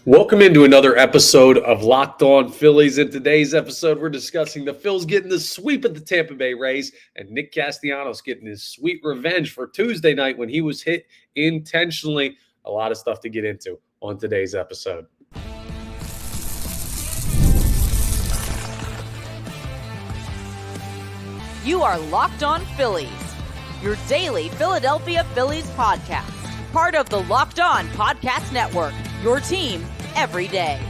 Welcome into another episode of Locked On Phillies. In today's episode, we're discussing the Phils getting the sweep at the Tampa Bay Rays and Nick Castellanos getting his sweet revenge for Tuesday night when he was hit intentionally. A lot of stuff to get into on today's episode. You are Locked On Phillies, your daily Philadelphia Phillies podcast. Part of the Locked On Podcast Network, your team every day.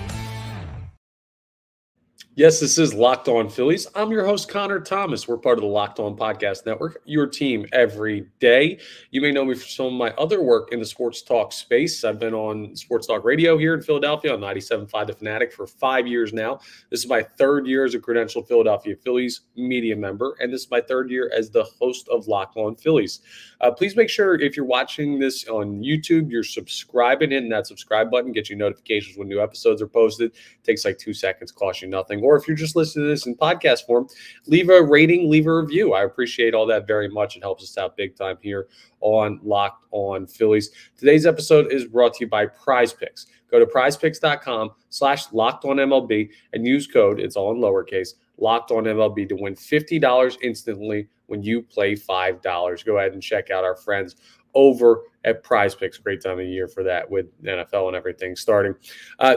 Yes, this is Locked On Phillies. I'm your host, Connor Thomas. We're part of the Locked On Podcast Network, your team every day. You may know me for some of my other work in the sports talk space. I've been on sports talk radio here in Philadelphia on 97.5 The Fanatic for 5 years now. This is my third year as a credentialed Philadelphia Phillies media member, and this is my third year as the host of Locked On Phillies. Please make sure if you're watching this on YouTube, you're subscribing, hitting that subscribe button, get you notifications when new episodes are posted. It takes like 2 seconds, costs you nothing. Or if you're just listening to this in podcast form, leave a rating, leave a review. I appreciate all that very much. It helps us out big time here on Locked On Phillies. Today's episode is brought to you by Prize Picks. Go to prizepicks.com/LockedOnMLB and use code, it's all in lowercase, Locked On MLB to win $50 instantly when you play $5. Go ahead and check out our friends over at Prize Picks. Great time of year for that with NFL and everything starting.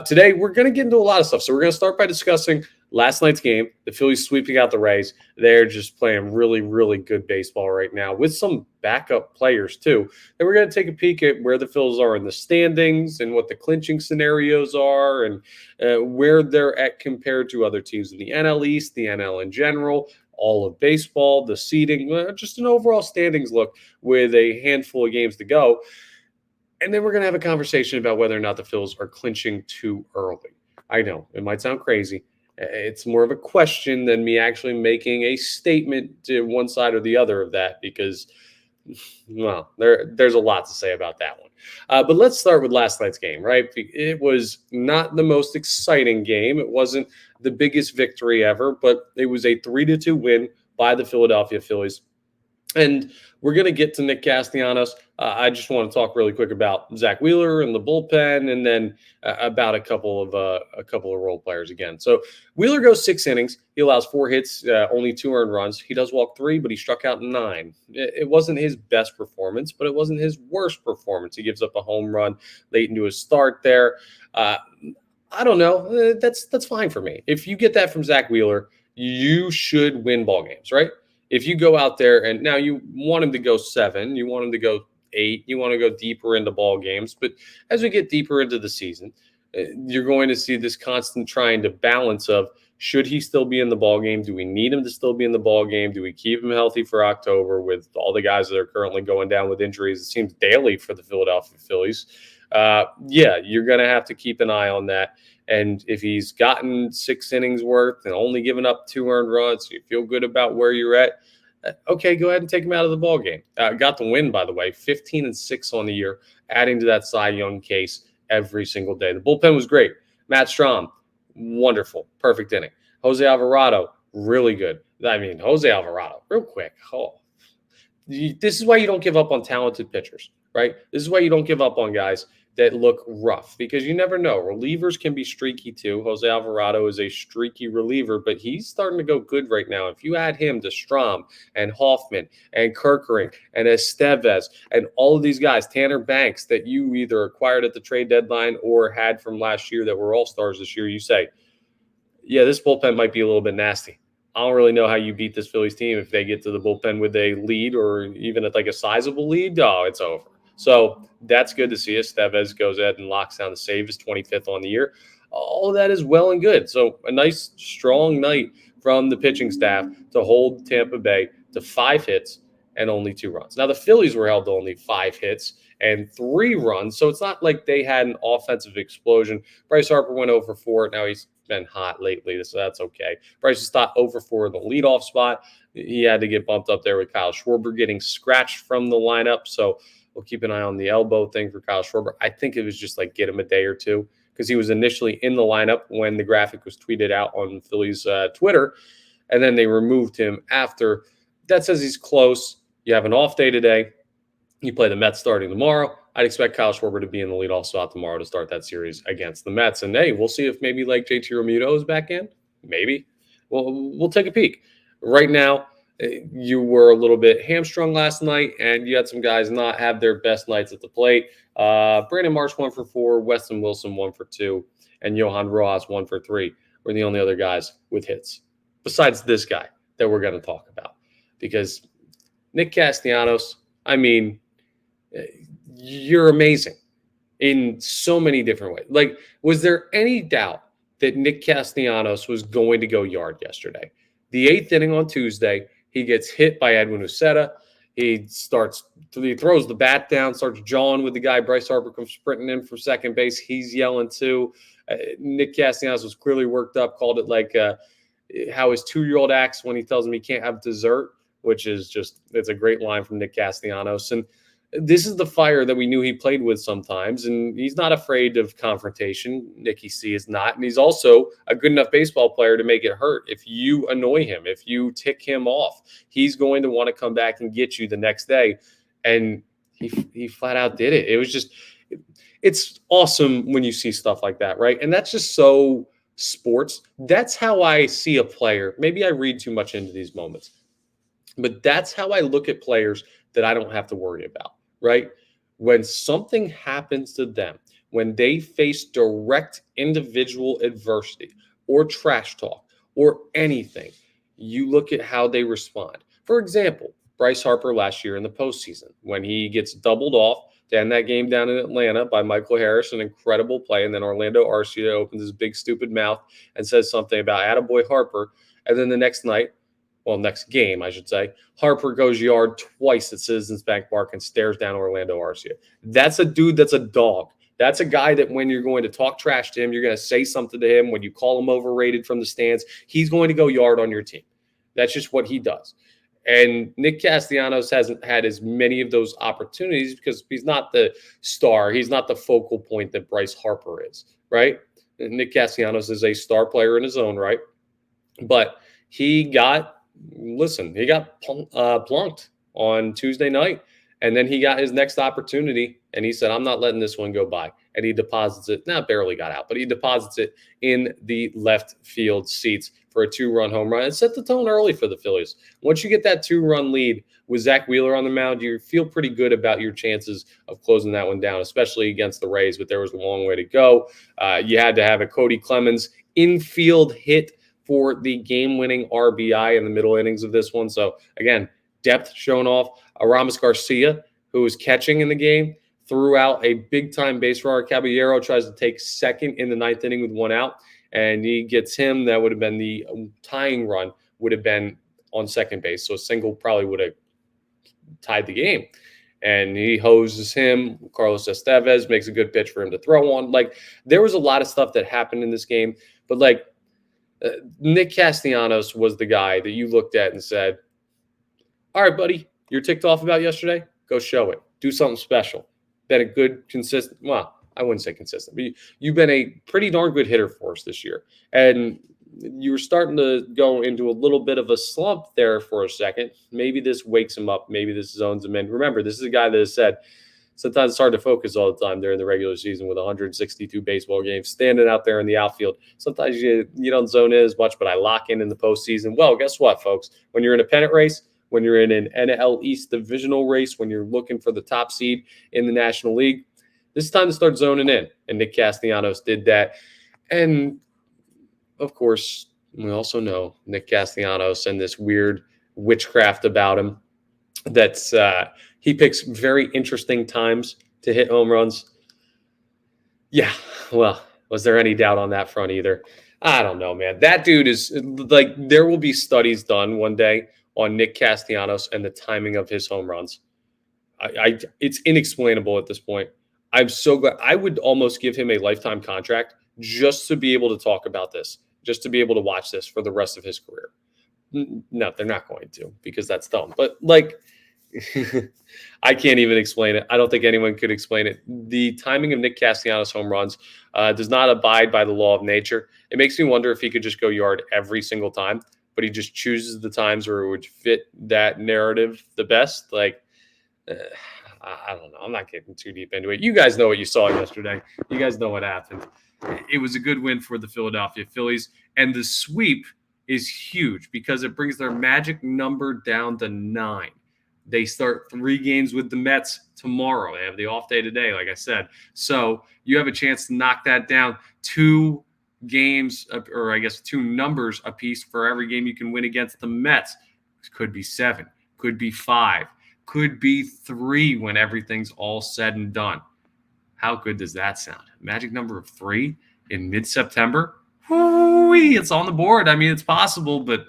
Today, we're going to get into a lot of stuff. So we're going to start by discussing last night's game, the Phillies sweeping out the Rays. They're just playing really, really good baseball right now with some backup players too. Then we're going to take a peek at where the Phillies are in the standings and what the clinching scenarios are and where they're at compared to other teams in the NL East, the NL in general, all of baseball, the seeding, just an overall standings look with a handful of games to go. And then we're going to have a conversation about whether or not the Phillies are clinching too early. I know, it might sound crazy. It's more of a question than me actually making a statement to one side or the other of that because, well, there's a lot to say about that one. But let's start with last night's game, right? It was not the most exciting game. It wasn't the biggest victory ever, but it was a 3-2 win by the Philadelphia Phillies. And we're going to get to Nick Castellanos. I just want to talk really quick about Zach Wheeler and the bullpen, and then about a couple of role players again. So Wheeler goes 6 innings. He allows 4 hits, only 2 earned runs. He does walk 3, but he struck out 9. It wasn't his best performance, but it wasn't his worst performance. He gives up a home run late into his start there. I don't know. That's fine for me. If you get that from Zach Wheeler, you should win ball games, right? If you go out there and now you want him to go 7, you want him to go 8, you want to go deeper into ball games. But as we get deeper into the season, you're going to see this constant trying to balance of, should he still be in the ball game? Do we need him to still be in the ball game? Do we keep him healthy for October with all the guys that are currently going down with injuries? It seems daily for the Philadelphia Phillies. You're going to have to keep an eye on that. And if he's gotten 6 innings worth and only given up 2 earned runs, you feel good about where you're at, okay, go ahead and take him out of the ball game. Got the win, by the way, 15-6 on the year, adding to that Cy Young case every single day. The bullpen was great. Matt Strahm, wonderful, perfect inning. Jose Alvarado, really good. I mean, Jose Alvarado, real quick. This is why you don't give up on talented pitchers, right? This is why you don't give up on guys that look rough, because you never know. Relievers can be streaky too. Jose Alvarado is a streaky reliever, but he's starting to go good right now. If you add him to Strahm and Hoffman and Kerkering and Estevez and all of these guys, Tanner Banks, that you either acquired at the trade deadline or had from last year that were all-stars this year, you say, yeah, this bullpen might be a little bit nasty. I don't really know how you beat this Phillies team if they get to the bullpen with a lead or even at like a sizable lead. Oh, it's over. So that's good to see. Estevez goes ahead and locks down the save, his 25th on the year. All of that is well and good. So a nice, strong night from the pitching staff to hold Tampa Bay to 5 hits and only 2 runs. Now, the Phillies were held to only 5 hits and 3 runs, so it's not like they had an offensive explosion. Bryce Harper went 0 for 4. Now he's been hot lately, so that's okay. Bryce is not 0 for 4 in the leadoff spot. He had to get bumped up there with Kyle Schwarber getting scratched from the lineup, so we'll keep an eye on the elbow thing for Kyle Schwarber. I think it was just like get him a day or two because he was initially in the lineup when the graphic was tweeted out on Phillies Twitter, and then they removed him after. That says he's close. You have an off day today. You play the Mets starting tomorrow. I'd expect Kyle Schwarber to be in the leadoff spot tomorrow to start that series against the Mets. And hey, we'll see if maybe like JT Realmuto is back in. Maybe. We'll take a peek. Right now, you were a little bit hamstrung last night, and you had some guys not have their best nights at the plate. Brandon Marsh 1 for 4, Weston Wilson 1 for 2, and Johan Rojas 1 for 3 were the only other guys with hits. Besides this guy that we're going to talk about. Because Nick Castellanos, I mean, you're amazing in so many different ways. Like, was there any doubt that Nick Castellanos was going to go yard yesterday? The 8th inning on Tuesday, he gets hit by Edwin Uceta. He throws the bat down, starts jawing with the guy. Bryce Harper comes sprinting in from second base. He's yelling too. Nick Castellanos was clearly worked up, called it like how his 2-year-old acts when he tells him he can't have dessert, which is it's a great line from Nick Castellanos. And this is the fire that we knew he played with sometimes, and he's not afraid of confrontation. Nicky C is not, and he's also a good enough baseball player to make it hurt. If you annoy him, if you tick him off, he's going to want to come back and get you the next day, and he flat out did it. It was it's awesome when you see stuff like that, right? And that's just so sports. That's how I see a player. Maybe I read too much into these moments, but that's how I look at players that I don't have to worry about, right? When something happens to them, when they face direct individual adversity or trash talk or anything, you look at how they respond. For example, Bryce Harper last year in the postseason, when he gets doubled off to end that game down in Atlanta by Michael Harris, an incredible play, and then Orlando Arcia opens his big stupid mouth and says something about attaboy Harper, and then the next game, I should say, Harper goes yard twice at Citizens Bank Park and stares down Orlando Arcia. That's a dude that's a dog. That's a guy that when you're going to talk trash to him, you're going to say something to him. When you call him overrated from the stands, he's going to go yard on your team. That's just what he does. And Nick Castellanos hasn't had as many of those opportunities because he's not the star. He's not the focal point that Bryce Harper is, right? Nick Castellanos is a star player in his own right. But he got plunked on Tuesday night. And then he got his next opportunity, and he said, I'm not letting this one go by. And he deposits it, barely got out, but he deposits it in the left field seats for a 2-run home run and set the tone early for the Phillies. Once you get that 2-run lead with Zach Wheeler on the mound, you feel pretty good about your chances of closing that one down, especially against the Rays, but there was a long way to go. You had to have a Cody Clemens infield hit for the game-winning RBI in the middle innings of this one. So, again, depth shown off. Aramis Garcia, who was catching in the game, threw out a big-time base runner. Caballero tries to take second in the 9th inning with 1 out, and he gets him. That would have been the tying run, would have been on second base. So a single probably would have tied the game. And he hoses him. Carlos Estevez makes a good pitch for him to throw on. There was a lot of stuff that happened in this game, but Nick Castellanos was the guy that you looked at and said, all right, buddy, you're ticked off about yesterday? Go show it. Do something special. Been a good, consistent, well, I wouldn't say consistent, but you've been a pretty darn good hitter for us this year. And you were starting to go into a little bit of a slump there for a second. Maybe this wakes him up. Maybe this zones him in. Remember, this is a guy that has said sometimes it's hard to focus all the time during the regular season with 162 baseball games, standing out there in the outfield. Sometimes you don't zone in as much, but I lock in the postseason. Well, guess what, folks? When you're in a pennant race, when you're in an NL East divisional race, when you're looking for the top seed in the National League, this is time to start zoning in. And Nick Castellanos did that. And, of course, we also know Nick Castellanos and this weird witchcraft about him that's he picks very interesting times to hit home runs. Yeah, well, was there any doubt on that front either? I don't know, man. That dude is there will be studies done one day on Nick Castellanos and the timing of his home runs. It's inexplainable at this point. I'm so glad. I would almost give him a lifetime contract just to be able to talk about this, just to be able to watch this for the rest of his career. No, they're not going to, because that's dumb. But I can't even explain it. I don't think anyone could explain it. The timing of Nick Castellanos home runs does not abide by the law of nature. It makes me wonder if he could just go yard every single time, but he just chooses the times where it would fit that narrative the best. I don't know. I'm not getting too deep into it. You guys know what you saw yesterday. You guys know what happened. It was a good win for the Philadelphia Phillies, and the sweep is huge because it brings their magic number down to 9. They start 3 games with the Mets tomorrow. They have the off day today, like I said. So you have a chance to knock that down 2 games, or I guess 2 numbers apiece for every game you can win against the Mets. It could be 7, could be 5, could be 3 when everything's all said and done. How good does that sound? Magic number of 3 in mid-September? It's on the board. I mean, it's possible, but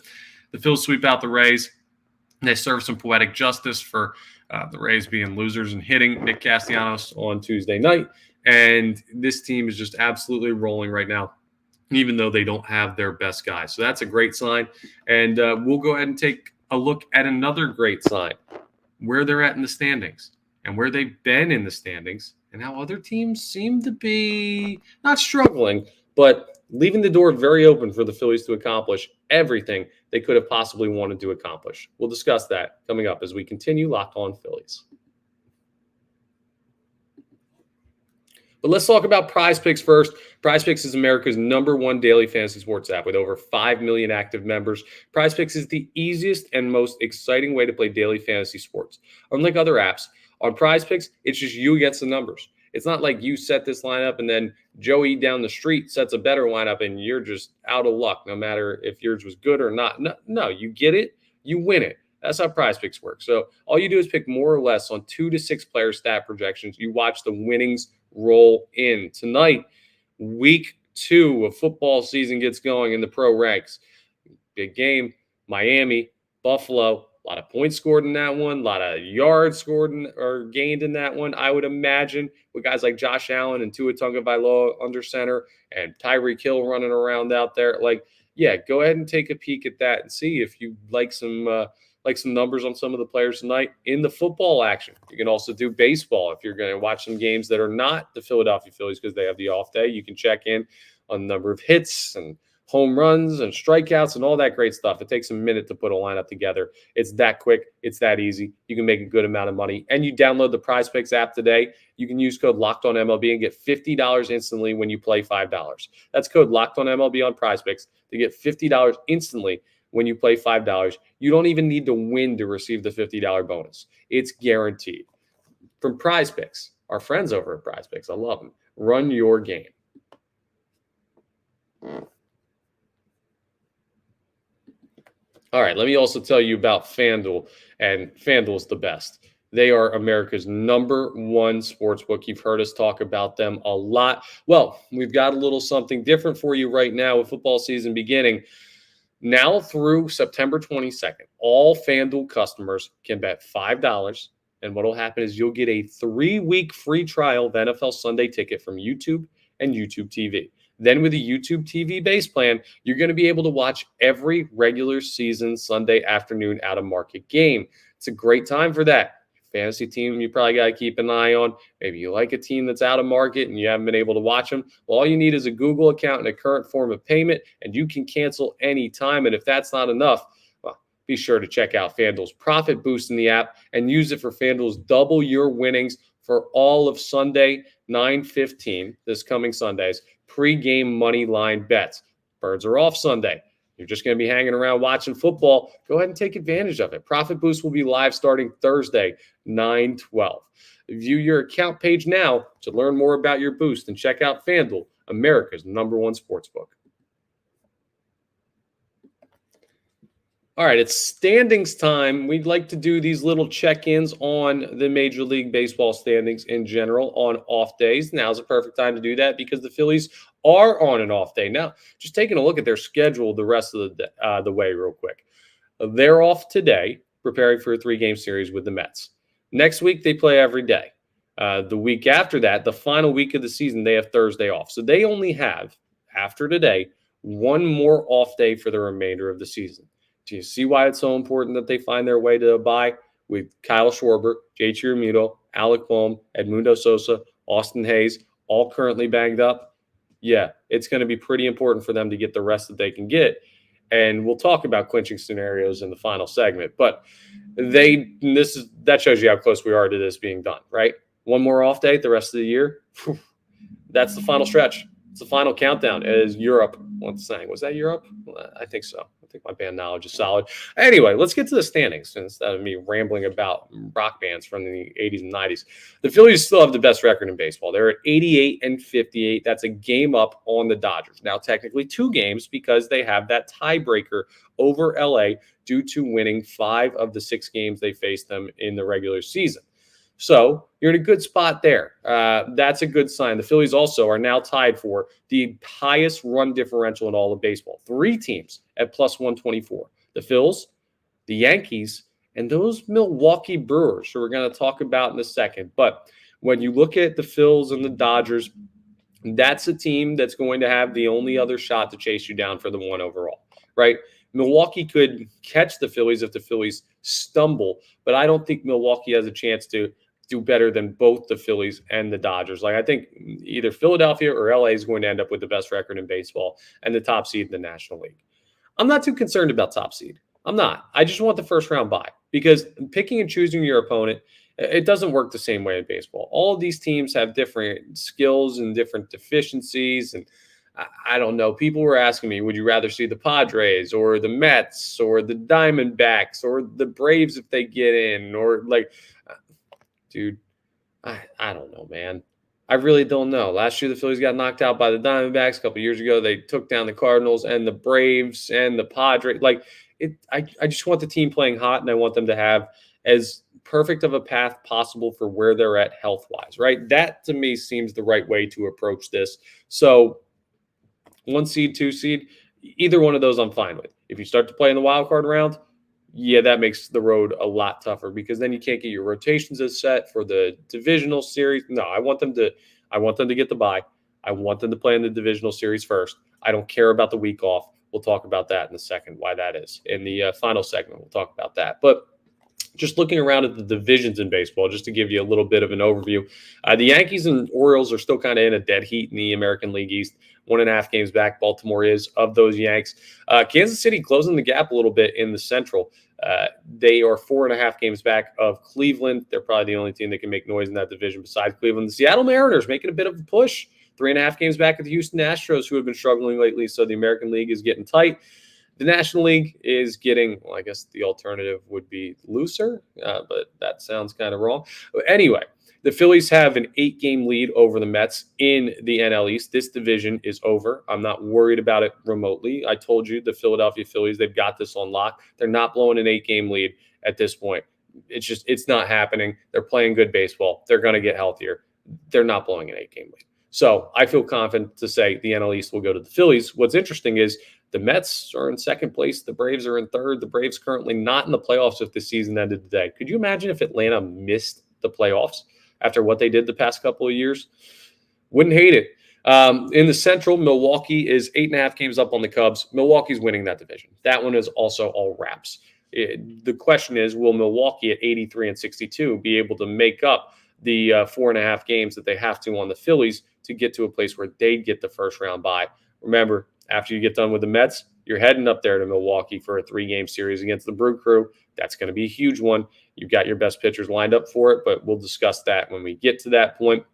the Phils sweep out the Rays. They serve some poetic justice for the Rays being losers and hitting Nick Castellanos on Tuesday night. And this team is just absolutely rolling right now, even though they don't have their best guys. So that's a great sign. And we'll go ahead and take a look at another great sign, where they're at in the standings and where they've been in the standings and how other teams seem to be not struggling, but leaving the door very open for the Phillies to accomplish everything they could have possibly wanted to accomplish. We'll discuss that coming up as we continue Locked On Phillies. But let's talk about Prize Picks first. Prize Picks is America's #1 daily fantasy sports app with over 5 million active members. Prize Picks is the easiest and most exciting way to play daily fantasy sports. Unlike other apps, on Prize Picks, it's just you against the numbers. It's not like you set this lineup and then Joey down the street sets a better lineup and you're just out of luck, no matter if yours was good or not. No, you get it, you win it. That's how Prize Picks work. So all you do is pick more or less on 2 to 6 player stat projections. You watch the winnings roll in. Tonight, week 2 of football season gets going in the pro ranks. Big game, Miami, Buffalo. A lot of points scored in that one, a lot of yards scored or gained in that one, I would imagine, with guys like Josh Allen and Tua Tagovailoa under center and Tyreek Hill running around out there. Go ahead and take a peek at that and see if you like some numbers on some of the players tonight in the football action. You can also do baseball if you're going to watch some games that are not the Philadelphia Phillies because they have the off day. You can check in on the number of hits and home runs and strikeouts and all that great stuff. It takes a minute to put a lineup together. It's that quick. It's that easy. You can make a good amount of money. And you download the Prize Picks app today. You can use code LOCKEDONMLB and get $50 instantly when you play $5. That's code LOCKEDONMLB on Prize Picks to get $50 instantly when you play $5. You don't even need to win to receive the $50 bonus. It's guaranteed. From Prize Picks, our friends over at Prize Picks, I love them. Run your game. All right, let me also tell you about FanDuel, and FanDuel's the best. They are America's #1 sportsbook. You've heard us talk about them a lot. Well, we've got a little something different for you right now with football season beginning. Now through September 22nd, all FanDuel customers can bet $5, and what will happen is you'll get a 3-week free trial of NFL Sunday Ticket from YouTube and YouTube TV. Then with the YouTube TV base plan, you're going to be able to watch every regular season Sunday afternoon out-of-market game. It's a great time for that. Fantasy team you probably got to keep an eye on. Maybe you like a team that's out of market and you haven't been able to watch them. Well, all you need is a Google account and a current form of payment, and you can cancel anytime. And if that's not enough, well, be sure to check out FanDuel's Profit Boost in the app and use it for FanDuel's double your winnings for all of Sunday, 9/15, this coming Sunday's pre-game money line bets. Birds are off Sunday. You're just going to be hanging around watching football. Go ahead and take advantage of it. Profit Boost will be live starting Thursday, 9/12. View your account page now to learn more about your boost and check out FanDuel, America's #1 sportsbook. All right, it's standings time. We'd like to do these little check-ins on the Major League Baseball standings in general on off days. Now's a perfect time to do that because the Phillies are on an off day. Now, just taking a look at their schedule the rest of the way real quick. They're off today, preparing for a 3-game series with the Mets. Next week, they play every day. The week after that, the final week of the season, they have Thursday off. So they only have, after today, 1 more off day for the remainder of the season. Do you see why it's so important that they find their way to a bye with Kyle Schwarber, JT Realmuto, Alec Bohm, Edmundo Sosa, Austin Hayes, all currently banged up? Yeah, it's going to be pretty important for them to get the rest that they can get. And we'll talk about clinching scenarios in the final segment. But that shows you how close we are to this being done, right? One more off day the rest of the year. That's the final stretch. It's the final countdown, as Europe once sang. Was that Europe? I think so. I think my band knowledge is solid. Anyway, let's get to the standings instead of me rambling about rock bands from the 80s and 90s. The Phillies still have the best record in baseball. They're at 88-58. That's a game up on the Dodgers. Now, technically 2 games because they have that tiebreaker over LA due to winning 5 of the 6 games they faced them in the regular season. So you're in a good spot there. That's a good sign. The Phillies also are now tied for the highest run differential in all of baseball. 3 teams at plus 124. The Phils, the Yankees, and those Milwaukee Brewers, who we're going to talk about in a second. But when you look at the Phils and the Dodgers, that's a team that's going to have the only other shot to chase you down for the 1 overall, right? Milwaukee could catch the Phillies if the Phillies stumble, but I don't think Milwaukee has a chance to do better than both the Phillies and the Dodgers. Like, I think either Philadelphia or LA is going to end up with the best record in baseball and the top seed in the National League. I'm not too concerned about top seed. I'm not. I just want the first round bye, because picking and choosing your opponent, it doesn't work the same way in baseball. All of these teams have different skills and different deficiencies. And I don't know. People were asking me, would you rather see the Padres or the Mets or the Diamondbacks or the Braves if they get in? Or like, dude, I don't know, man. I really don't know. Last year, the Phillies got knocked out by the Diamondbacks. A couple years ago, they took down the Cardinals and the Braves and the Padres. Like, I just want the team playing hot, and I want them to have as perfect of a path possible for where they're at health-wise, right? That, to me, seems the right way to approach this. So 1 seed, 2 seed, either one of those I'm fine with. If you start to play in the wild card round, yeah, that makes the road a lot tougher, because then you can't get your rotations as set for the divisional series. No, I want them to get the bye. I want them to play in the divisional series first. I don't care about the week off. We'll talk about that in a second, why that is. In the final segment, we'll talk about that. But just looking around at the divisions in baseball, just to give you a little bit of an overview, the Yankees and Orioles are still kind of in a dead heat in the American League East. 1.5 games back, Baltimore is, of those Yanks. Kansas City closing the gap a little bit in the Central. They are 4.5 games back of Cleveland. They're probably the only team that can make noise in that division besides Cleveland. The Seattle Mariners making a bit of a push. 3.5 games back of the Houston Astros, who have been struggling lately. So the American League is getting tight. The National League is getting, well, I guess the alternative would be looser, but that sounds kind of wrong. Anyway, the Phillies have an 8-game lead over the Mets in the NL East. This division is over. I'm not worried about it remotely. I told you, the Philadelphia Phillies, they've got this on lock. They're not blowing an 8-game lead at this point. It's not happening. They're playing good baseball. They're going to get healthier. They're not blowing an 8-game lead. So I feel confident to say the NL East will go to the Phillies. What's interesting is the Mets are in second place. The Braves are in third. The Braves currently not in the playoffs if the season ended today. Could you imagine if Atlanta missed the playoffs after what they did the past couple of years? Wouldn't hate it. In the Central, Milwaukee is 8.5 games up on the Cubs. Milwaukee's winning that division. That one is also all wraps. The question is, will Milwaukee at 83-62 be able to make up the 4.5 games that they have to on the Phillies to get to a place where they get the first round bye? Remember, after you get done with the Mets, you're heading up there to Milwaukee for a 3-game series against the Brew Crew. That's going to be a huge one. You've got your best pitchers lined up for it, but we'll discuss that when we get to that point.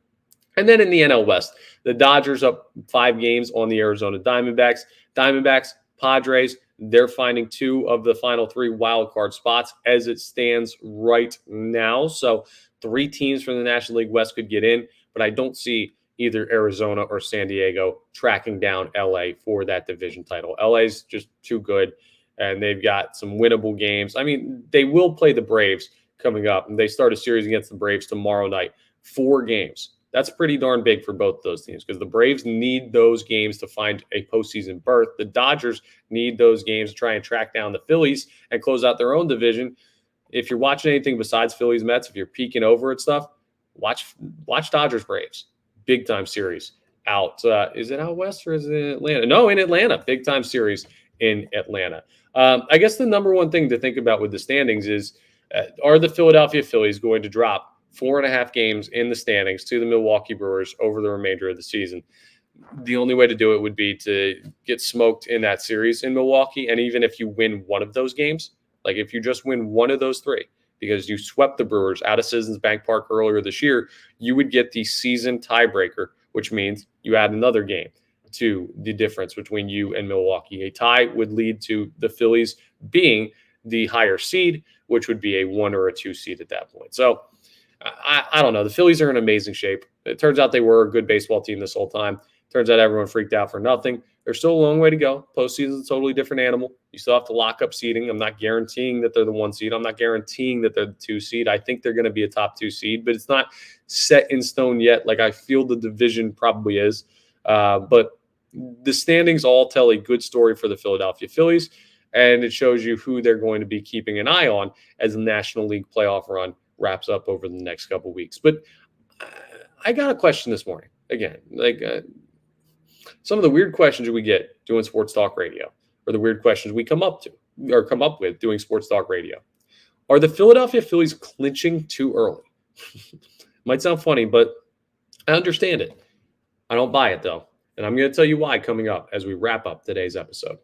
And then in the NL West, the Dodgers up 5 games on the Arizona Diamondbacks. Diamondbacks, Padres, they're finding 2 of the final 3 wild card spots as it stands right now. So 3 teams from the National League West could get in, but I don't see either Arizona or San Diego tracking down LA for that division title. LA's just too good, and they've got some winnable games. I mean, they will play the Braves coming up, and they start a series against the Braves tomorrow night. 4 games. That's pretty darn big for both those teams, because the Braves need those games to find a postseason berth. The Dodgers need those games to try and track down the Phillies and close out their own division. If you're watching anything besides Phillies Mets, if you're peeking over at stuff, watch Dodgers Braves. Big time series out. Is it out west or is it in Atlanta? No, in Atlanta. Big time series in Atlanta. I guess the number one thing to think about with the standings is, are the Philadelphia Phillies going to drop 4.5 games in the standings to the Milwaukee Brewers over the remainder of the season? the only way to do it would be to get smoked in that series in Milwaukee. And even if you win one of those games, like if you just win one of those three, because you swept the Brewers out of Citizens Bank Park earlier this year, you would get the season tiebreaker, which means you add another game to the difference between you and Milwaukee. A tie would lead to the Phillies being the higher seed, which would be a 1 or a 2 seed at that point. So I don't know. The Phillies are in amazing shape. It turns out they were a good baseball team this whole time. Turns out everyone freaked out for nothing. There's still a long way to go. Postseason is a totally different animal. You still have to lock up seeding. I'm not guaranteeing that they're the 1 seed. I'm not guaranteeing that they're the 2 seed. I think they're going to be a top 2 seed, but it's not set in stone yet. Like I feel the division probably is. But the standings all tell a good story for the Philadelphia Phillies, and it shows you who they're going to be keeping an eye on as the National League playoff run wraps up over the next couple of weeks. But I got a question this morning. Again, some of the weird questions we get doing sports talk radio, or the weird questions we come up with doing sports talk radio. Are the Philadelphia Phillies clinching too early? Might sound funny, but I understand it. I don't buy it, though. And I'm going to tell you why coming up as we wrap up today's episode.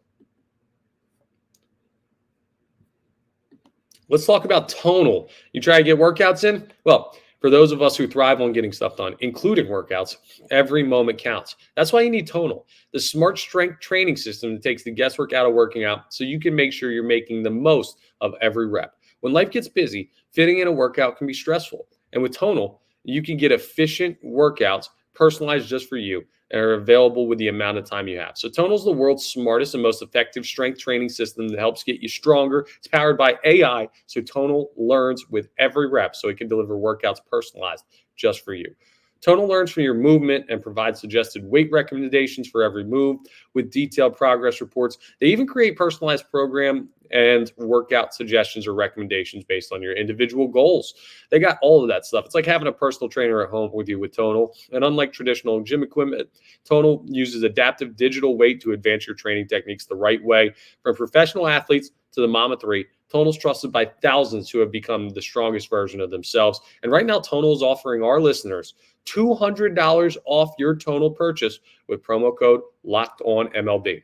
Let's talk about tonal. You try to get workouts in? Well, for those of us who thrive on getting stuff done, including workouts, every moment counts. That's why you need Tonal, the smart strength training system that takes the guesswork out of working out so you can make sure you're making the most of every rep. When life gets busy, fitting in a workout can be stressful. And with Tonal, you can get efficient workouts personalized just for you and are available with the amount of time you have. So Tonal is the world's smartest and most effective strength training system that helps get you stronger. It's powered by AI, so Tonal learns with every rep so it can deliver workouts personalized just for you. Tonal learns from your movement and provides suggested weight recommendations for every move with detailed progress reports. They even create personalized program and workout suggestions or recommendations based on your individual goals. They got all of that stuff. It's like having a personal trainer at home with you with Tonal. And unlike traditional gym equipment, Tonal uses adaptive digital weight to advance your training techniques the right way. From professional athletes to the mom of 3, Tonal's trusted by thousands who have become the strongest version of themselves. And right now, Tonal is offering our listeners $200 off your Tonal purchase with promo code LOCKEDONMLB.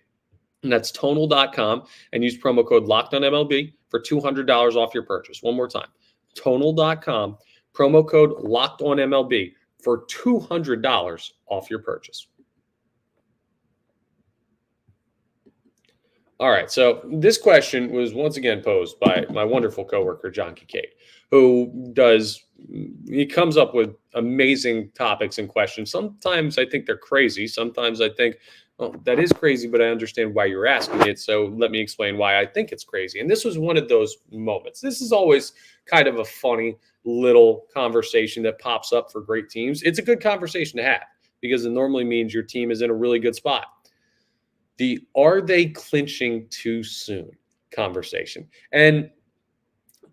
And that's Tonal.com, and use promo code LOCKEDONMLB for $200 off your purchase. One more time, Tonal.com, promo code LOCKEDONMLB for $200 off your purchase. All right, so this question was once again posed by my wonderful coworker, John Kincaid, he comes up with amazing topics and questions. Sometimes I think they're crazy. Sometimes I think, oh, that is crazy, but I understand why you're asking it. So let me explain why I think it's crazy. And this was one of those moments. This is always kind of a funny little conversation that pops up for great teams. It's a good conversation to have because it normally means your team is in a really good spot. The "are they clinching too soon" conversation. And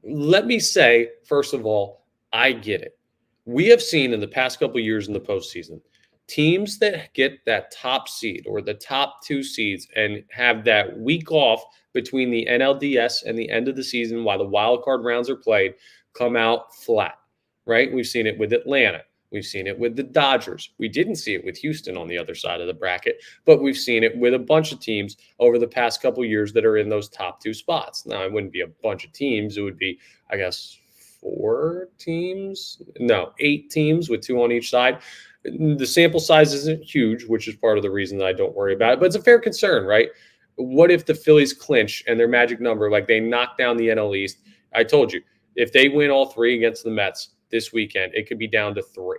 let me say, first of all, I get it. We have seen in the past couple of years in the postseason, teams that get that top seed or the top 2 seeds and have that week off between the NLDS and the end of the season while the wild card rounds are played come out flat, right? We've seen it with Atlanta. We've seen it with the Dodgers. We didn't see it with Houston on the other side of the bracket, but we've seen it with a bunch of teams over the past couple of years that are in those top 2 spots. Now, it wouldn't be a bunch of teams. It would be, I guess, 8 teams with 2 on each side. The sample size isn't huge, which is part of the reason that I don't worry about it, but it's a fair concern, right? What if the Phillies clinch and their magic number, like they knock down the NL East? I told you, if they win all 3 against the Mets this weekend, it could be down to 3.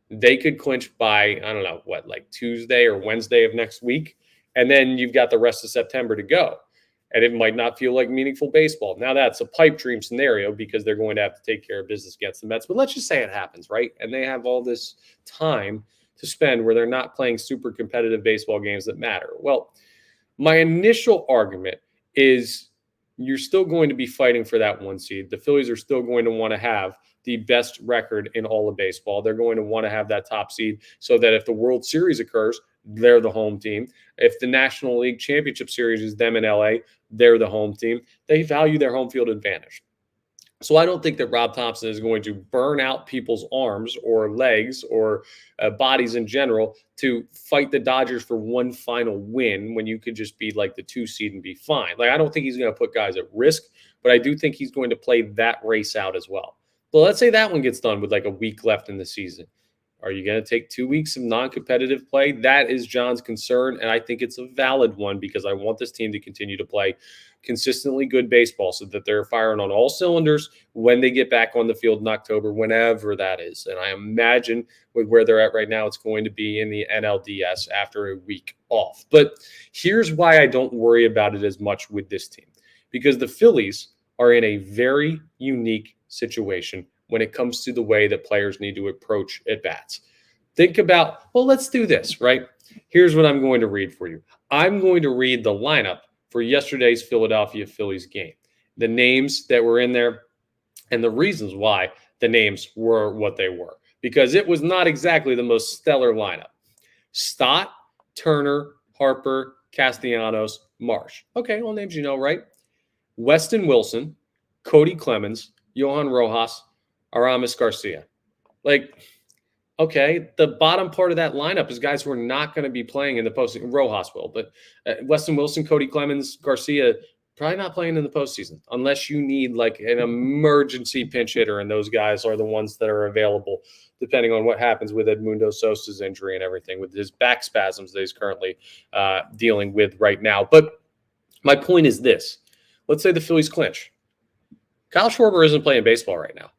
They could clinch by, I don't know, like Tuesday or Wednesday of next week. And then you've got the rest of September to go. And it might not feel like meaningful baseball. Now, that's a pipe dream scenario because they're going to have to take care of business against the Mets. But let's just say it happens, right? And they have all this time to spend where they're not playing super competitive baseball games that matter. Well, my initial argument is you're still going to be fighting for that 1 seed. The Phillies are still going to want to have the best record in all of baseball. They're going to want to have that top seed so that if the World Series occurs, they're the home team. If the National League Championship Series is them in LA, they're the home team. They value their home field advantage. So I don't think that Rob Thompson is going to burn out people's arms or legs or bodies in general to fight the Dodgers for one final win when you could just be like the 2 seed and be fine. Like, I don't think he's going to put guys at risk, but I do think he's going to play that race out as well. So let's say that one gets done with like a week left in the season. Are you going to take 2 weeks of non-competitive play? That is John's concern, and I think it's a valid one because I want this team to continue to play consistently good baseball so that they're firing on all cylinders when they get back on the field in October, whenever that is. And I imagine with where they're at right now, it's going to be in the NLDS after a week off. But here's why I don't worry about it as much with this team, because the Phillies are in a very unique situation when it comes to the way that players need to approach at-bats. Think about, well, let's do this, right? Here's what I'm going to read for you. I'm going to read the lineup for yesterday's Philadelphia Phillies game, the names that were in there, and the reasons why the names were what they were, because it was not exactly the most stellar lineup. Stott, Turner, Harper, Castellanos, Marsh. Okay, all names you know, right? Weston Wilson, Cody Clemens, Johan Rojas, Aramis Garcia. Like, okay, the bottom part of that lineup is guys who are not going to be playing in the postseason. Rojas will, but Weston Wilson, Cody Clemens, Garcia, probably not playing in the postseason unless you need like an emergency pinch hitter, and those guys are the ones that are available depending on what happens with Edmundo Sosa's injury and everything with his back spasms that he's currently dealing with right now. But my point is this. Let's say the Phillies clinch. Kyle Schwarber isn't playing baseball right now.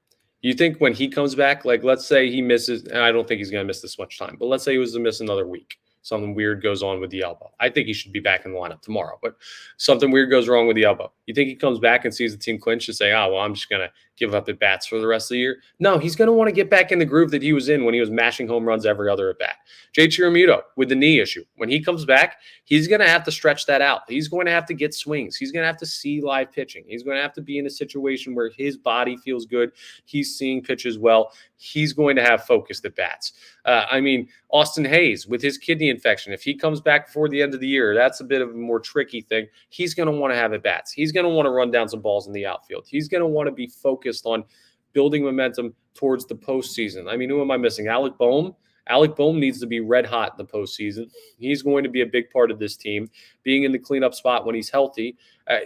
You think when he comes back, like let's say he misses, and I don't think he's going to miss this much time, but let's say he was to miss another week. Something weird goes on with the elbow. I think he should be back in the lineup tomorrow, but something weird goes wrong with the elbow. You think he comes back and sees the team clinch and say, oh, well, I'm just going to give up at bats for the rest of the year? No, he's going to want to get back in the groove that he was in when he was mashing home runs every other at bat. Jay Chirimuto with the knee issue. When he comes back, he's going to have to stretch that out. He's going to have to get swings. He's going to have to see live pitching. He's going to have to be in a situation where his body feels good. He's seeing pitches well. He's going to have focused at bats. Austin Hayes with his kidney infection, if he comes back before the end of the year, that's a bit of a more tricky thing. He's going to want to have at bats. He's going to want to run down some balls in the outfield. He's going to want to be focused on building momentum towards the postseason. Who am I missing? Alec Boehm. Alec Boehm needs to be red hot in the postseason. He's going to be a big part of this team, being in the cleanup spot when he's healthy.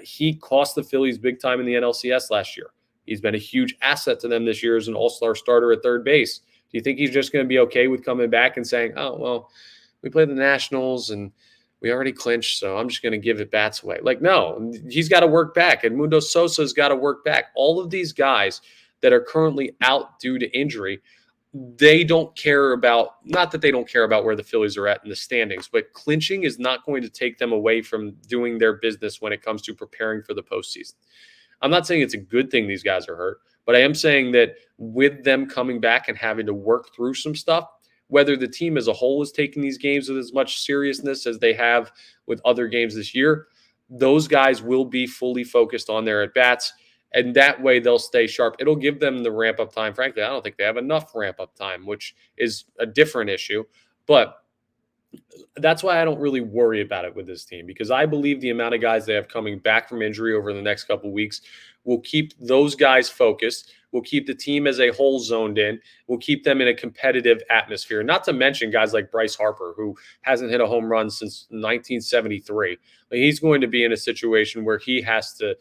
He cost the Phillies big time in the NLCS last year. He's been a huge asset to them this year as an all-star starter at third base. Do you think he's just going to be okay with coming back and saying, oh, well, we played the Nationals and we already clinched, so I'm just going to give it bats away? Like, no, he's got to work back. Edmundo Sosa's got to work back. All of these guys that are currently out due to injury, they don't care about, not that they don't care about where the Phillies are at in the standings, but clinching is not going to take them away from doing their business when it comes to preparing for the postseason. I'm not saying it's a good thing these guys are hurt, but I am saying that with them coming back and having to work through some stuff, whether the team as a whole is taking these games with as much seriousness as they have with other games this year, those guys will be fully focused on their at-bats, and that way they'll stay sharp. It'll give them the ramp-up time. Frankly, I don't think they have enough ramp-up time, which is a different issue, but that's why I don't really worry about it with this team, because I believe the amount of guys they have coming back from injury over the next couple of weeks will keep those guys focused, will keep the team as a whole zoned in, will keep them in a competitive atmosphere. Not to mention guys like Bryce Harper, who hasn't hit a home run since 1973. He's going to be in a situation where he has to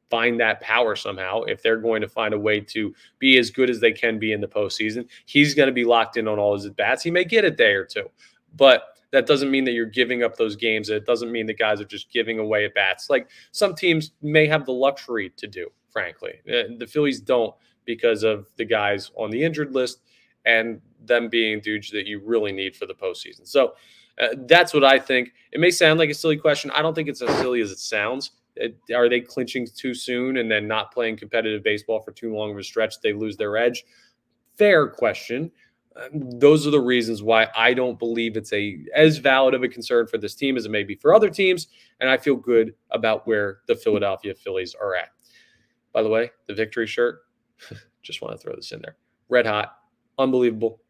find that power somehow if they're going to find a way to be as good as they can be in the postseason. He's going to be locked in on all his at-bats. He may get a day or two, but that doesn't mean that you're giving up those games. It doesn't mean that guys are just giving away at bats like some teams may have the luxury to do, frankly. The Phillies don't, because of the guys on the injured list and them being dudes that you really need for the postseason. So that's what I think. It may sound like a silly question. I don't think it's as silly as it sounds. Are they clinching too soon and then not playing competitive baseball for too long of a stretch? They lose their edge. Fair question. Those are the reasons why I don't believe it's as valid of a concern for this team as it may be for other teams, and I feel good about where the Philadelphia Phillies are at. By the way, the victory shirt, just want to throw this in there. Red hot, unbelievable.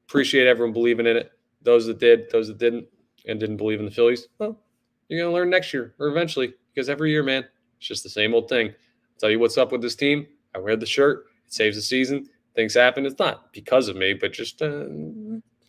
Appreciate everyone believing in it. Those that did, those that didn't, and didn't believe in the Phillies, well, you're going to learn next year or eventually, because every year, man, it's just the same old thing. I'll tell you what's up with this team. I wear the shirt. It saves the season. Things happen. It's not because of me, but just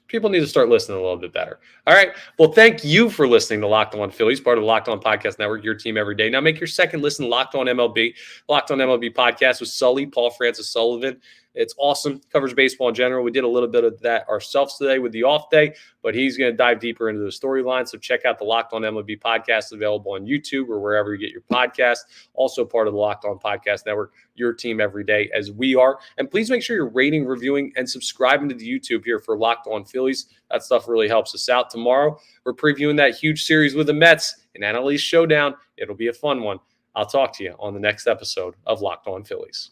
people need to start listening a little bit better. All right. Well, thank you for listening to Locked On Phillies, part of the Locked On Podcast Network, your team every day. Now make your second listen Locked On MLB. Locked On MLB podcast with Sully, Paul Francis Sullivan. It's awesome. Covers baseball in general. We did a little bit of that ourselves today with the off day, but he's going to dive deeper into the storyline. So check out the Locked On MLB podcast available on YouTube or wherever you get your podcast. Also part of the Locked On Podcast Network, your team every day as we are. And please make sure you're rating, reviewing, and subscribing to the YouTube here for Locked On Phillies. That stuff really helps us out. Tomorrow, we're previewing that huge series with the Mets, an NL East showdown. It'll be a fun one. I'll talk to you on the next episode of Locked On Phillies.